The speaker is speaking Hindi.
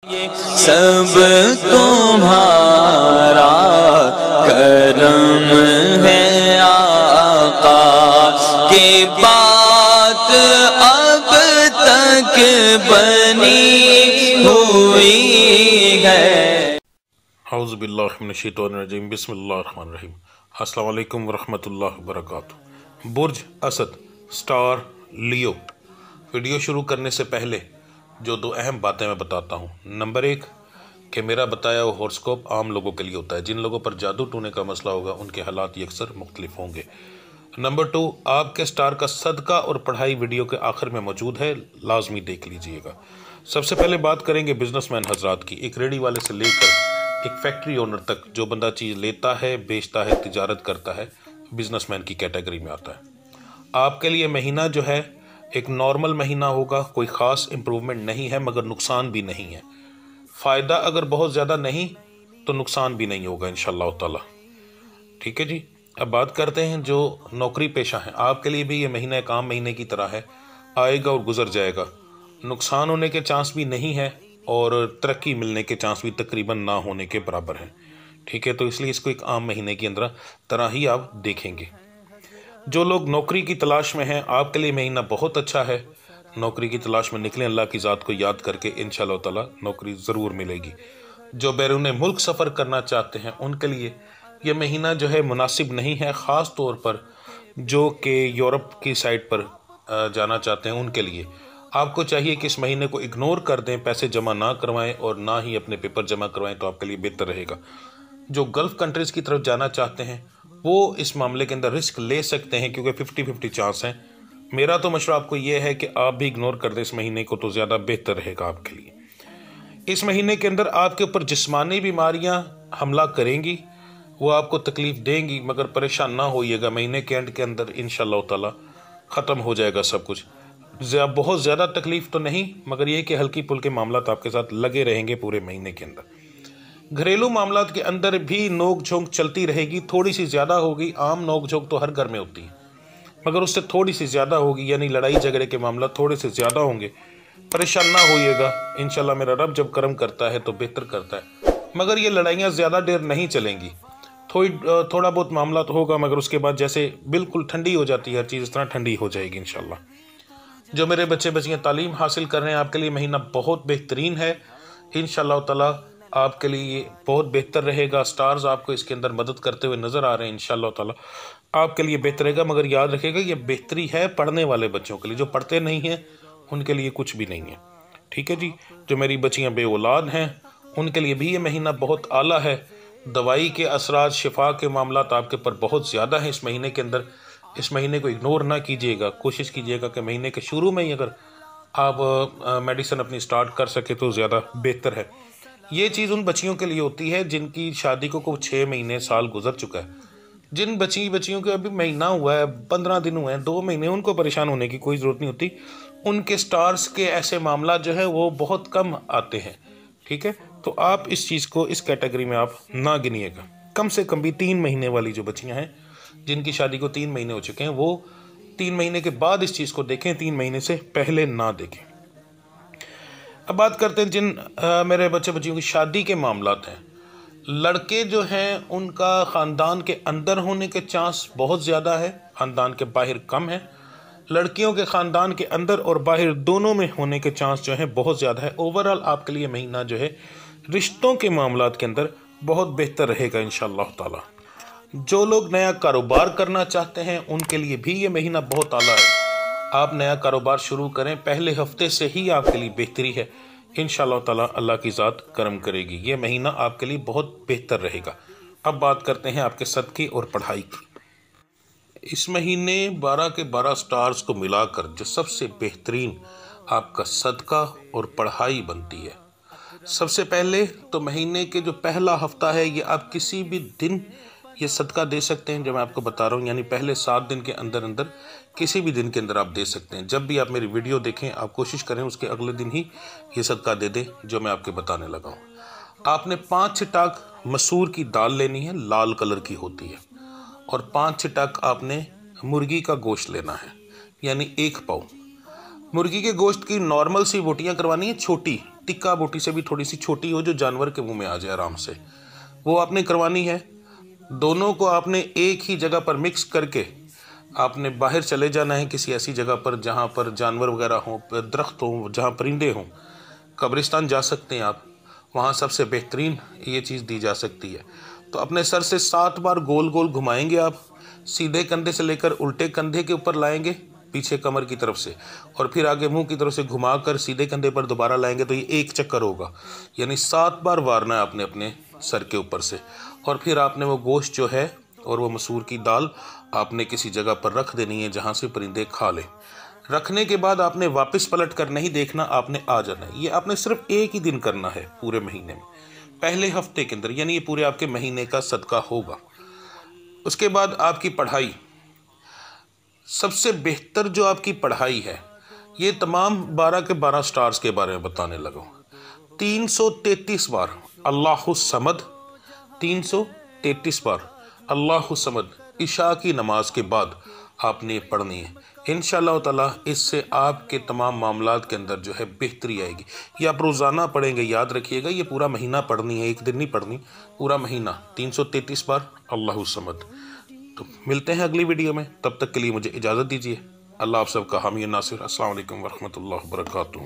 ये सब तुम्हारा करम है आका की बात अब तक बनी हुई है। औज़ु बिल्लाहि मिनश शैतानिर रजीम बिस्मिल्लाहिर रहमानिर रहीम। अस्सलामु अलैकुम वरहमतुल्लाहि वबरकातुहू। बुर्ज असद स्टार लियो। वीडियो शुरू करने से पहले जो दो अहम बातें मैं बताता हूँ। नंबर एक कि मेरा बताया हुआ हॉरोस्कोप आम लोगों के लिए होता है। जिन लोगों पर जादू टूने का मसला होगा उनके हालात यकसर मुख्तलिफ होंगे। नंबर टू, आपके स्टार का सदका और पढ़ाई वीडियो के आखिर में मौजूद है, लाजमी देख लीजिएगा। सबसे पहले बात करेंगे बिजनेसमैन हजरात की। एक रेडी वाले से लेकर एक फैक्ट्री ओनर तक जो बंदा चीज़ लेता है, बेचता है, तिजारत करता है, बिजनेसमैन की कैटेगरी में आता है। आपके लिए महीना जो है एक नॉर्मल महीना होगा, कोई ख़ास इम्प्रूवमेंट नहीं है मगर नुकसान भी नहीं है। फ़ायदा अगर बहुत ज़्यादा नहीं तो नुकसान भी नहीं होगा इंशाअल्लाह ताला। ठीक है जी। अब बात करते हैं जो नौकरी पेशा है। आपके लिए भी ये महीना एक आम महीने की तरह है, आएगा और गुजर जाएगा। नुकसान होने के चांस भी नहीं है और तरक्की मिलने के चांस भी तकरीबन ना होने के बराबर हैं। ठीक है, तो इसलिए इसको एक आम महीने की अंदर तरह ही आप देखेंगे। जो लोग नौकरी की तलाश में हैं, आपके लिए महीना बहुत अच्छा है। नौकरी की तलाश में निकलें, अल्लाह की ज़ात को याद करके इंशाअल्लाह ताला नौकरी ज़रूर मिलेगी। जो बैरून मुल्क सफ़र करना चाहते हैं उनके लिए ये महीना जो है मुनासिब नहीं है, ख़ास तौर पर जो कि यूरोप की साइड पर जाना चाहते हैं उनके लिए आपको चाहिए कि इस महीने को इग्नोर कर दें, पैसे जमा ना करवाएं और ना ही अपने पेपर जमा करवाएं, तो आपके लिए बेहतर रहेगा। जो गल्फ़ कंट्रीज़ की तरफ जाना चाहते हैं वो इस मामले के अंदर रिस्क ले सकते हैं क्योंकि 50-50 चांस हैं। मेरा तो मशवरा आपको ये है कि आप भी इग्नोर कर दें इस महीने को, तो ज़्यादा बेहतर रहेगा आपके लिए। इस महीने के अंदर आपके ऊपर जिस्मानी बीमारियां हमला करेंगी, वो आपको तकलीफ़ देंगी, मगर परेशान ना होइएगा। महीने के एंड के अंदर इंशाअल्लाह ताला ख़त्म हो जाएगा सब कुछ। बहुत ज़्यादा तकलीफ़ तो नहीं, मगर ये कि हल्की पुल्के मामलात आपके साथ लगे रहेंगे पूरे महीने के अंदर। घरेलू मामलात के अंदर भी नोक झोंक चलती रहेगी, थोड़ी सी ज़्यादा होगी। आम नोक झोंक तो हर घर में होती है, मगर उससे थोड़ी सी ज़्यादा होगी, यानी लड़ाई झगड़े के मामला थोड़े से ज़्यादा होंगे। परेशान ना होइएगा, इंशाल्लाह मेरा रब जब करम करता है तो बेहतर करता है। मगर ये लड़ाइयाँ ज़्यादा देर नहीं चलेंगी, थोड़ा बहुत मामला तो होगा, मगर उसके बाद जैसे बिल्कुल ठंडी हो जाती है हर चीज़, इस तरह ठंडी हो जाएगी इंशाल्लाह। जो मेरे बच्चे बच्चियाँ तालीम हासिल कर रहे हैं, आपके लिए महीना बहुत बेहतरीन है। इंशाअल्लाह ताला आपके लिए बहुत बेहतर रहेगा। स्टार्स आपको इसके अंदर मदद करते हुए नज़र आ रहे हैं। इंशाअल्लाह ताला आपके लिए बेहतर रहेगा, मगर याद रखिएगा ये बेहतरी है पढ़ने वाले बच्चों के लिए। जो पढ़ते नहीं हैं उनके लिए कुछ भी नहीं है। ठीक है जी। जो मेरी बच्चियाँ बे औलाद हैं उनके लिए भी ये महीना बहुत आला है। दवाई के असरात, शिफा के मामलात आपके ऊपर बहुत ज़्यादा हैं इस महीने के अंदर। इस महीने को इग्नोर ना कीजिएगा, कोशिश कीजिएगा कि महीने के शुरू में ही अगर आप मेडिसिन अपनी स्टार्ट कर सके तो ज़्यादा बेहतर है। ये चीज़ उन बच्चियों के लिए होती है जिनकी शादी को 6 महीने साल गुजर चुका है। जिन बच्चियों के अभी महीना हुआ है, 15 दिन हुए हैं, 2 महीने, उनको परेशान होने की कोई ज़रूरत नहीं होती। उनके स्टार्स के ऐसे मामला जो है वो बहुत कम आते हैं। ठीक है, तो आप इस चीज़ को इस कैटेगरी में आप ना गिनिएगा। कम से कम भी 3 महीने वाली जो बच्चियाँ हैं जिनकी शादी को 3 महीने हो चुके हैं, वो 3 महीने के बाद इस चीज़ को देखें, 3 महीने से पहले ना देखें। अब बात करते हैं जिन मेरे बच्चे बच्चियों की शादी के मामलात हैं। लड़के जो हैं उनका ख़ानदान के अंदर होने के चांस बहुत ज़्यादा है, ख़ानदान के बाहर कम है। लड़कियों के ख़ानदान के अंदर और बाहर दोनों में होने के चांस जो है बहुत ज़्यादा है। ओवरऑल आपके लिए महीना जो है रिश्तों के मामलात के अंदर बहुत बेहतर रहेगा इंशाअल्लाह ताला। जो लोग नया कारोबार करना चाहते हैं उनके लिए भी ये महीना बहुत आला है। आप नया कारोबार शुरू करें, पहले हफ्ते से ही आपके लिए बेहतरी है। इंशाअल्लाह ताला अल्लाह की ज़ात करम करेगी। ये महीना आपके लिए बहुत बेहतर रहेगा। अब बात करते हैं आपके सदक़े और पढ़ाई की। इस महीने 12 के 12 स्टार्स को मिलाकर जो सबसे बेहतरीन आपका सदका और पढ़ाई बनती है। सबसे पहले तो महीने के जो पहला हफ्ता है ये आप किसी भी दिन ये सदका दे सकते हैं, जो मैं आपको बता रहा हूँ, यानी पहले 7 दिन के अंदर अंदर किसी भी दिन के अंदर आप दे सकते हैं। जब भी आप मेरी वीडियो देखें आप कोशिश करें उसके अगले दिन ही ये सदका दे दें जो मैं आपके बताने लगा हूँ। आपने 5 छिटाक मसूर की दाल लेनी है, लाल कलर की होती है, और 5 छिटाक आपने मुर्गी का गोश्त लेना है, यानी 1 पाव। मुर्गी के गोश्त की नॉर्मल सी बोटियाँ करवानी है छोटी, तिक्का बोटी से भी थोड़ी सी छोटी हो, जो जानवर के मुंह में आ जाए आराम से, वो आपने करवानी है। दोनों को आपने एक ही जगह पर मिक्स करके आपने बाहर चले जाना है, किसी ऐसी जगह पर जहाँ पर जानवर वगैरह हों, दरख्त हों, जहाँ परिंदे हों। कब्रिस्तान जा सकते हैं आप, वहाँ सबसे बेहतरीन ये चीज़ दी जा सकती है। तो अपने सर से 7 बार गोल गोल घुमाएंगे आप, सीधे कंधे से लेकर उल्टे कंधे के ऊपर लाएंगे पीछे कमर की तरफ से, और फिर आगे मुंह की तरफ से घुमाकर सीधे कंधे पर दोबारा लाएंगे, तो ये 1 चक्कर होगा। यानी 7 बार वारना है आपने अपने सर के ऊपर से। और फिर आपने वो गोश्त जो है और वो मसूर की दाल आपने किसी जगह पर रख देनी है जहाँ से परिंदे खा लें। रखने के बाद आपने वापस पलट कर नहीं देखना, आपने आ जाना है। ये आपने सिर्फ एक ही दिन करना है पूरे महीने में, पहले हफ्ते के अंदर, यानी ये पूरे आपके महीने का सदका होगा। उसके बाद आपकी पढ़ाई, सबसे बेहतर जो आपकी पढ़ाई है, ये तमाम 12 के 12 स्टार्स के बारे में बताने लगा। 333 बार अल्लाहु समद, 333 बार अल्लाहु समद इशा की नमाज के बाद आपने पढ़नी है। इंशाअल्लाह ताला इससे आपके तमाम मामलात के अंदर जो है बेहतरी आएगी। ये आप रोज़ाना पढ़ेंगे, याद रखिएगा, ये पूरा महीना पढ़नी है, एक दिन नहीं पढ़नी, पूरा महीना 333 बार अल्लाहु समद। तो मिलते हैं अगली वीडियो में, तब तक के लिए मुझे इजाज़त दीजिए। अल्लाह आप सबका हामी नासिर। अस्सलाम वालेकुम वरहमतुल्लाहि वबरकातुहू।